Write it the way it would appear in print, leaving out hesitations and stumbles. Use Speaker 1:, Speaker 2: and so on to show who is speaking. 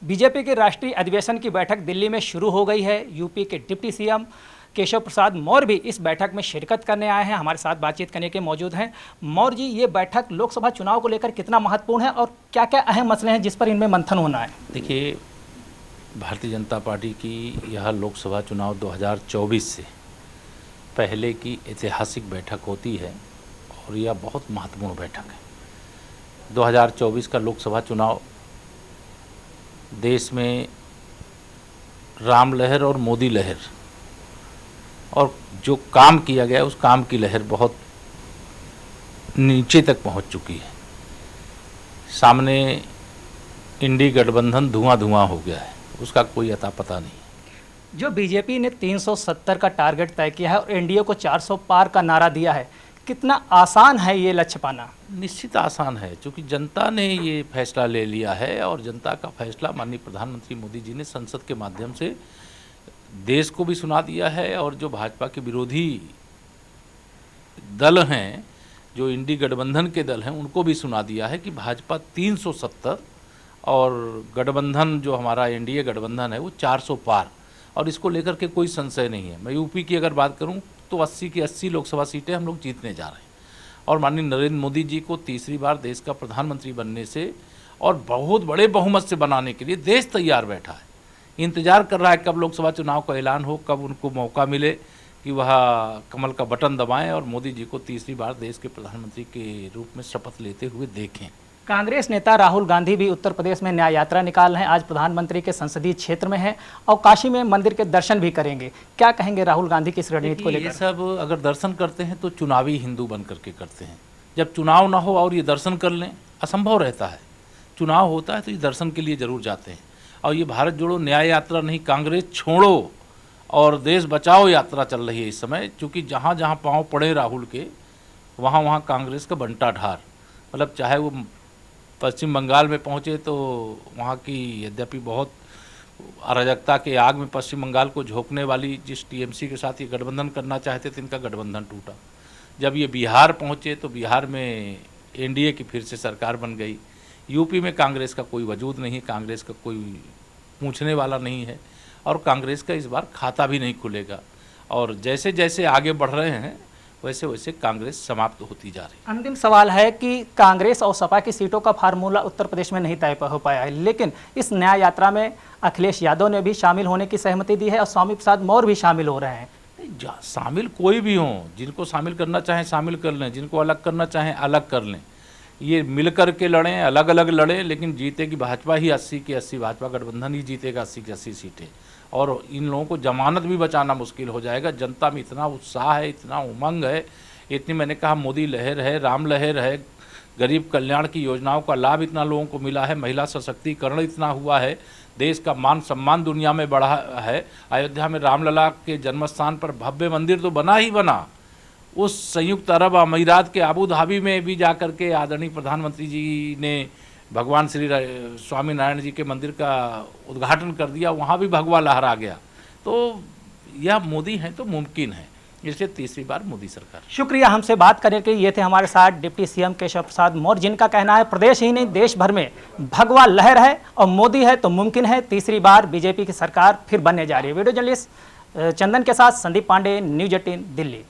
Speaker 1: BJP के राष्ट्रीय अधिवेशन की बैठक दिल्ली में शुरू हो गई है। यूपी के डिप्टी सीएम केशव प्रसाद मौर्य भी इस बैठक में शिरकत करने आए हैं। हमारे साथ बातचीत करने के मौजूद हैं। मौर्य जी, ये बैठक लोकसभा चुनाव को लेकर कितना महत्वपूर्ण है और क्या क्या अहम मसले हैं जिस पर इनमें मंथन होना है?
Speaker 2: देखिए, भारतीय जनता पार्टी की यह लोकसभा चुनाव 2024 से पहले की ऐतिहासिक बैठक होती है और यह बहुत महत्वपूर्ण बैठक है। 2024 का लोकसभा चुनाव देश में राम लहर और मोदी लहर और जो काम किया गया उस काम की लहर बहुत नीचे तक पहुंच चुकी है। सामने इंडी गठबंधन धुआं धुआं हो गया है, उसका कोई अता पता नहीं।
Speaker 1: जो बीजेपी ने 370 का टारगेट तय किया है और एनडीए को 400 पार का नारा दिया है, कितना आसान है ये लक्ष्य पाना?
Speaker 2: निश्चित आसान है, क्योंकि जनता ने ये फैसला ले लिया है और जनता का फैसला माननीय प्रधानमंत्री मोदी जी ने संसद के माध्यम से देश को भी सुना दिया है और जो भाजपा के विरोधी दल हैं, जो इंडी गठबंधन के दल हैं, उनको भी सुना दिया है कि भाजपा 370 और गठबंधन जो हमारा एनडीए गठबंधन है वो 400 पार, और इसको लेकर के कोई संशय नहीं है। मैं यूपी की अगर बात करूं तो 80 की 80 लोकसभा सीटें हम लोग जीतने जा रहे हैं और माननीय नरेंद्र मोदी जी को तीसरी बार देश का प्रधानमंत्री बनने से और बहुत बड़े बहुमत से बनाने के लिए देश तैयार बैठा है, इंतजार कर रहा है कब लोकसभा चुनाव का ऐलान हो, कब उनको मौका मिले कि वह कमल का बटन दबाएं और मोदी जी को तीसरी बार देश के प्रधानमंत्री के रूप में शपथ लेते हुए देखें।
Speaker 1: कांग्रेस नेता राहुल गांधी भी उत्तर प्रदेश में न्याय यात्रा निकाल रहे हैं। आज प्रधानमंत्री के संसदीय क्षेत्र में हैं और काशी में मंदिर के दर्शन भी करेंगे। क्या कहेंगे राहुल गांधी की इस रणनीति को लेकर?
Speaker 2: ये सब अगर दर्शन करते हैं तो चुनावी हिंदू बन करके करते हैं। जब चुनाव ना हो और ये दर्शन कर लें, असंभव रहता है। चुनाव होता है तो ये दर्शन के लिए जरूर जाते हैं। और ये भारत जोड़ो न्याय यात्रा नहीं, कांग्रेस छोड़ो और देश बचाओ यात्रा चल रही है इस समय, क्योंकि जहाँ जहाँ पाँव पड़े राहुल के वहाँ वहाँ कांग्रेस का बंटा ढार। मतलब चाहे वो पश्चिम बंगाल में पहुँचे तो वहाँ की यद्यपि बहुत अराजकता के आग में पश्चिम बंगाल को झोंकने वाली जिस टीएमसी के साथ ये गठबंधन करना चाहते थे, इनका गठबंधन टूटा। जब ये बिहार पहुँचे तो बिहार में एनडीए की फिर से सरकार बन गई। यूपी में कांग्रेस का कोई वजूद नहीं, कांग्रेस का कोई पूछने वाला नहीं है और कांग्रेस का इस बार खाता भी नहीं खुलेगा। और जैसे जैसे आगे बढ़ रहे हैं वैसे वैसे कांग्रेस समाप्त होती जा रही है।
Speaker 1: अंतिम सवाल है कि कांग्रेस और सपा की सीटों का फार्मूला उत्तर प्रदेश में नहीं तय हो पाया है, लेकिन इस न्याय यात्रा में अखिलेश यादव ने भी शामिल होने की सहमति दी है और स्वामी प्रसाद मौर्य भी शामिल हो रहे हैं।
Speaker 2: शामिल कोई भी हों, जिनको शामिल करना चाहें शामिल कर लें, जिनको अलग करना चाहें अलग कर लें। ये मिल कर के लड़ें, अलग अलग लड़ें, लेकिन जीतेगी भाजपा ही 80 की 80, भाजपा गठबंधन ही जीतेगा 80 की 80 सीटें। और इन लोगों को जमानत भी बचाना मुश्किल हो जाएगा। जनता में इतना उत्साह है, इतना उमंग है, इतनी मैंने कहा मोदी लहर है, राम लहर है, गरीब कल्याण की योजनाओं का लाभ इतना लोगों को मिला है, महिला सशक्तिकरण इतना हुआ है, देश का मान सम्मान दुनिया में बढ़ा है। अयोध्या में रामलला के जन्मस्थान पर भव्य मंदिर तो बना ही बना। उस संयुक्त अरब अमीरात के आबू धाबी में भी जाकर के आदरणीय प्रधानमंत्री जी ने भगवान श्री स्वामी नारायण जी के मंदिर का उद्घाटन कर दिया, वहाँ भी भगवा लहरा गया। तो यह मोदी है तो मुमकिन है, इसलिए तीसरी बार मोदी सरकार।
Speaker 1: शुक्रिया हमसे बात करने के लिए। ये थे हमारे साथ डिप्टी सीएम केशव प्रसाद मौर्य, जिनका कहना है प्रदेश ही नहीं देश भर में भगवा लहर है और मोदी है तो मुमकिन है तीसरी बार बीजेपी की सरकार फिर बनने जा रही है। वीडियो जर्नलिस्ट चंदन के साथ संदीप पांडे, न्यूज 18 दिल्ली।